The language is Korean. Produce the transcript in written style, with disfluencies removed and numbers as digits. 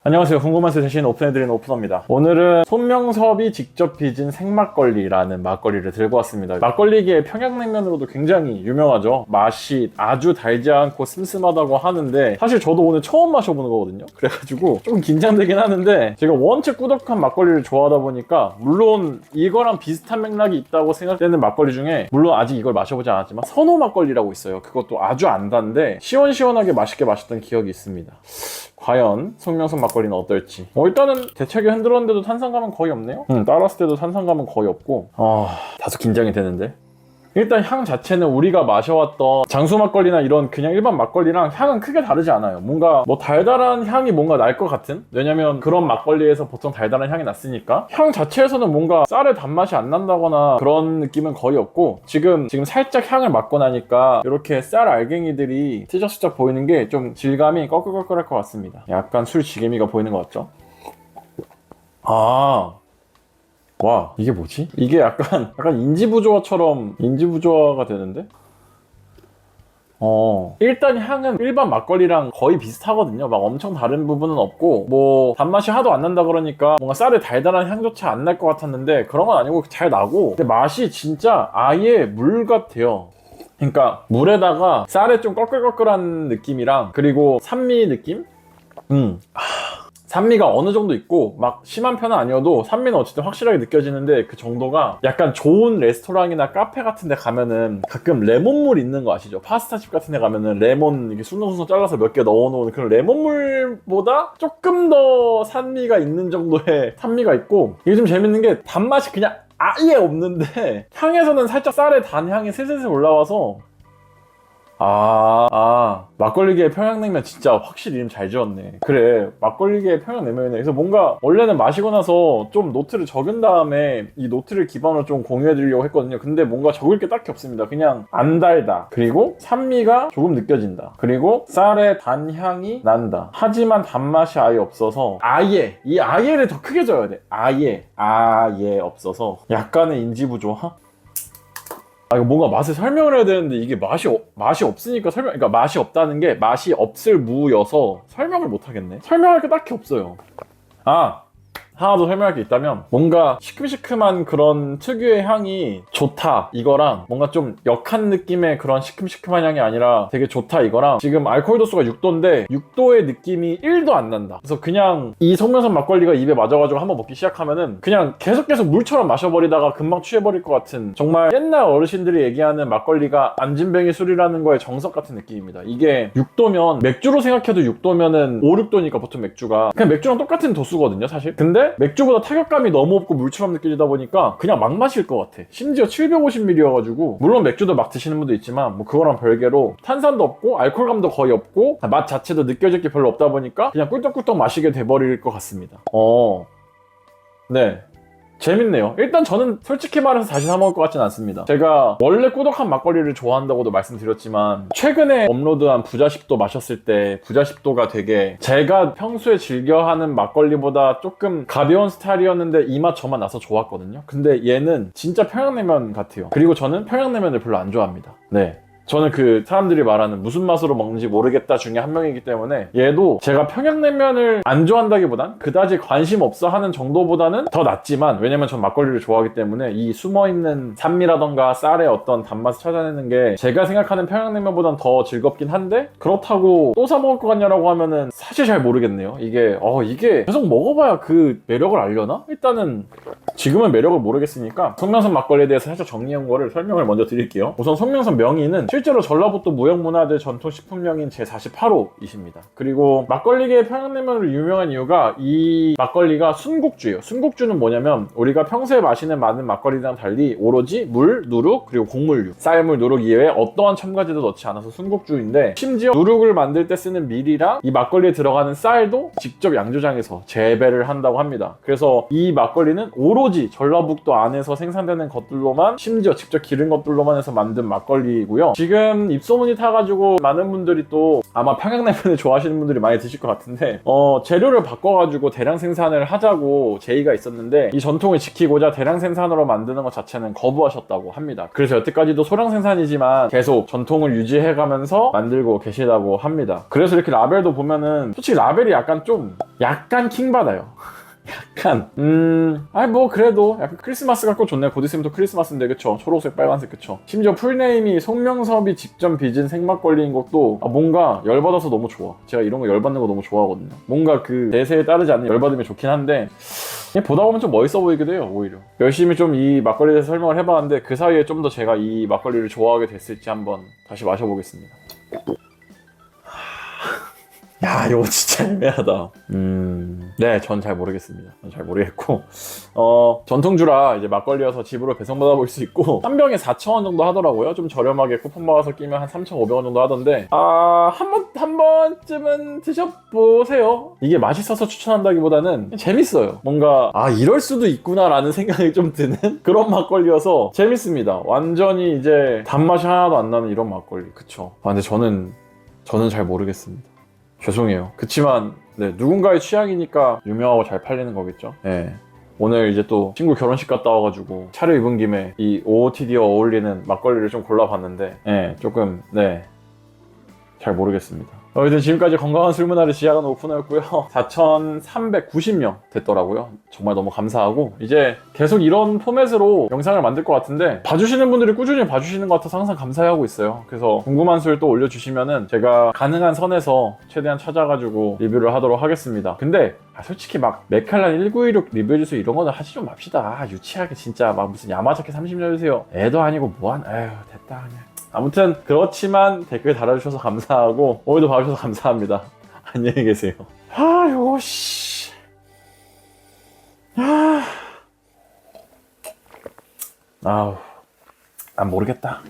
안녕하세요. 궁금한 새 대신 오픈해드리는 오픈어입니다. 오늘은 손명섭이 직접 빚은 생막걸리라는 막걸리를 들고 왔습니다. 막걸리계의 평양냉면으로도 굉장히 유명하죠. 맛이 아주 달지 않고 슴슴하다고 하는데 사실 저도 오늘 처음 마셔보는 거거든요. 그래가지고 조금 긴장되긴 하는데 제가 원체 꾸덕한 막걸리를 좋아하다 보니까 물론 이거랑 비슷한 맥락이 있다고 생각되는 막걸리 중에 물론 아직 이걸 마셔보지 않았지만 선호 막걸리라고 있어요. 그것도 아주 안 단데 시원시원하게 맛있게 마셨던 기억이 있습니다. 과연 손명섭 막걸리는 어떨지. 일단은 대책에 흔들었는데도 탄산감은 거의 없네요. 따랐을 때도 탄산감은 거의 없고 다소 긴장이 되는데. 일단 향 자체는 우리가 마셔왔던 장수 막걸리나 이런 그냥 일반 막걸리랑 향은 크게 다르지 않아요. 뭔가 뭐 달달한 향이 뭔가 날 것 같은? 왜냐면 그런 막걸리에서 보통 달달한 향이 났으니까 향 자체에서는 뭔가 쌀의 단맛이 안 난다거나 그런 느낌은 거의 없고 지금 살짝 향을 맡고 나니까 이렇게 쌀 알갱이들이 슬쩍슬쩍 보이는 게 좀 질감이 꺼끌꺼끌할 것 같습니다. 약간 술 지개미가 보이는 것 같죠? 와, 이게 뭐지? 이게 약간 인지부조화처럼 인지부조화가 되는데? 일단 향은 일반 막걸리랑 거의 비슷하거든요. 막 엄청 다른 부분은 없고 뭐 단맛이 하도 안 난다 그러니까 뭔가 쌀의 달달한 향조차 안 날 것 같았는데 그런 건 아니고 잘 나고 근데 맛이 진짜 아예 물 같아요. 그러니까 물에다가 쌀의 좀 꺼끌꺼끌한 느낌이랑 그리고 산미 느낌? 산미가 어느 정도 있고 막 심한 편은 아니어도 산미는 어쨌든 확실하게 느껴지는데 그 정도가 약간 좋은 레스토랑이나 카페 같은 데 가면은 가끔 레몬물 있는 거 아시죠? 파스타집 같은 데 가면은 레몬 이렇게 순둥순둥 잘라서 몇 개 넣어놓은 그런 레몬물보다 조금 더 산미가 있는 정도의 산미가 있고 이게 좀 재밌는 게 단맛이 그냥 아예 없는데 향에서는 살짝 쌀의 단향이 슬슬 올라와서 막걸리계의 평양냉면 진짜 확실히 이름 잘 지었네. 그래, 막걸리계의 평양냉면이네. 그래서 뭔가 원래는 마시고 나서 좀 노트를 적은 다음에 이 노트를 기반으로 좀 공유해드리려고 했거든요. 근데 뭔가 적을 게 딱히 없습니다. 그냥 안 달다. 그리고 산미가 조금 느껴진다. 그리고 쌀의 단향이 난다. 하지만 단맛이 아예 없어서 이 아예를 더 크게 적어야 돼. 아예 없어서 약간의 인지부조화? 이거 뭔가 맛을 설명을 해야 되는데 이게 맛이 없으니까 그러니까 맛이 없다는 게 맛이 없을 무여서 설명을 못 하겠네. 설명할 게 딱히 없어요. 하나 더 설명할 게 있다면 뭔가 시큼시큼한 그런 특유의 향이 좋다 이거랑 뭔가 좀 역한 느낌의 그런 시큼시큼한 향이 아니라 되게 좋다 이거랑 지금 알코올 도수가 6도인데 6도의 느낌이 1도 안 난다. 그래서 그냥 이 손명섭 막걸리가 입에 맞아가지고 한번 먹기 시작하면은 그냥 계속 물처럼 마셔버리다가 금방 취해버릴 것 같은 정말 옛날 어르신들이 얘기하는 막걸리가 안진뱅이 술이라는 거의 정석 같은 느낌입니다. 이게 6도면 맥주로 생각해도 6도면은 5, 6도니까 보통 맥주가 그냥 맥주랑 똑같은 도수거든요 사실. 근데 맥주보다 타격감이 너무 없고 물처럼 느껴지다 보니까 그냥 막 마실 것 같아. 심지어 750ml여가지고 물론 맥주도 막 드시는 분도 있지만 뭐 그거랑 별개로 탄산도 없고 알코올감도 거의 없고 맛 자체도 느껴질 게 별로 없다 보니까 그냥 꿀떡꿀떡 마시게 돼버릴 것 같습니다. 네. 재밌네요. 일단 저는 솔직히 말해서 다시 사 먹을 것 같진 않습니다. 제가 원래 꾸덕한 막걸리를 좋아한다고도 말씀드렸지만 최근에 업로드한 부자십도 마셨을 때 부자십도가 되게 제가 평소에 즐겨하는 막걸리보다 조금 가벼운 스타일이었는데 이 맛 저 맛 나서 좋았거든요. 근데 얘는 진짜 평양냉면 같아요. 그리고 저는 평양냉면을 별로 안 좋아합니다. 네. 저는 그 사람들이 말하는 무슨 맛으로 먹는지 모르겠다 중에 한 명이기 때문에 얘도 제가 평양냉면을 안 좋아한다기보단 그다지 관심 없어 하는 정도보다는 더 낫지만 왜냐면 전 막걸리를 좋아하기 때문에 이 숨어있는 산미라던가 쌀의 어떤 단맛을 찾아내는 게 제가 생각하는 평양냉면보단 더 즐겁긴 한데 그렇다고 또 사 먹을 것 같냐라고 하면은 사실 잘 모르겠네요. 이게 계속 먹어봐야 그 매력을 알려나? 일단은 지금은 매력을 모르겠으니까 손명섭 막걸리에 대해서 살짝 정리한 거를 설명을 먼저 드릴게요. 우선 손명섭 명의는 실제로 전라북도 무형문화재 전통식품명인 제48호이십니다. 그리고 막걸리계의 평양냉면으로 유명한 이유가 이 막걸리가 순국주예요. 순국주는 뭐냐면 우리가 평소에 마시는 많은 막걸리랑 달리 오로지 물, 누룩, 그리고 곡물류 쌀물, 누룩 이외에 어떠한 첨가제도 넣지 않아서 순국주인데 심지어 누룩을 만들 때 쓰는 밀이랑 이 막걸리에 들어가는 쌀도 직접 양조장에서 재배를 한다고 합니다. 그래서 이 막걸리는 오로지 오로지 전라북도 안에서 생산되는 것들로만, 심지어 직접 기른 것들로만 해서 만든 막걸리이고요. 지금 입소문이 타가지고 많은 분들이 또 아마 평양냉면을 좋아하시는 분들이 많이 드실 것 같은데 재료를 바꿔가지고 대량 생산을 하자고 제의가 있었는데 이 전통을 지키고자 대량 생산으로 만드는 것 자체는 거부하셨다고 합니다. 그래서 여태까지도 소량 생산이지만 계속 전통을 유지해가면서 만들고 계시다고 합니다. 그래서 이렇게 라벨도 보면은 솔직히 라벨이 약간 킹받아요. 약간 뭐 그래도 약간 크리스마스 같고 좋네. 곧 있으면 또 크리스마스인데 그쵸? 초록색 빨간색 그쵸? 심지어 풀네임이 송명섭이 직접 빚은 생막걸리인 것도 뭔가 열받아서 너무 좋아. 제가 이런 거 열받는 거 너무 좋아하거든요. 뭔가 그 대세에 따르지 않는 열받음이 좋긴 한데 그냥 보다 보면 좀 멋있어 보이기도 해요. 오히려 열심히 좀 이 막걸리에 대해서 설명을 해봤는데 그 사이에 좀 더 제가 이 막걸리를 좋아하게 됐을지 한번 다시 마셔보겠습니다. 야, 이거 진짜 애매하다. 네, 전 잘 모르겠습니다. 전 잘 모르겠고, 전통주라 이제 막걸리여서 집으로 배송받아 볼 수 있고, 한 병에 4,000원 정도 하더라고요. 좀 저렴하게 쿠폰 받아서 끼면 한 3,500원 정도 하던데, 한 번쯤은 드셔보세요. 이게 맛있어서 추천한다기보다는 재밌어요. 뭔가, 이럴 수도 있구나라는 생각이 좀 드는 그런 막걸리여서 재밌습니다. 완전히 이제 단맛이 하나도 안 나는 이런 막걸리. 그쵸. 근데 저는 잘 모르겠습니다. 죄송해요. 그치만 네, 누군가의 취향이니까 유명하고 잘 팔리는 거겠죠. 네. 오늘 이제 또 친구 결혼식 갔다 와가지고 차려입은 김에 이 OOTD와 어울리는 막걸리를 좀 골라봤는데 조금 잘 모르겠습니다. 어쨌든 지금까지 건강한 술문화를 지향하는 오프너였고요. 4,390명 됐더라고요. 정말 너무 감사하고 이제 계속 이런 포맷으로 영상을 만들 것 같은데 봐주시는 분들이 꾸준히 봐주시는 것 같아서 항상 감사해하고 있어요. 그래서 궁금한 술 또 올려주시면은 제가 가능한 선에서 최대한 찾아가지고 리뷰를 하도록 하겠습니다. 근데 솔직히 막 맥칼란 1916 리뷰해주세요 이런 거는 하지 좀 맙시다. 유치하게 진짜 막 무슨 야마자키 30년 주세요. 애도 아니고 뭐한 에휴 됐다 그냥. 아무튼 그렇지만 댓글 달아주셔서 감사하고 오늘도 봐주셔서 감사합니다. 안녕히 계세요. 요거 씨. 난 모르겠다.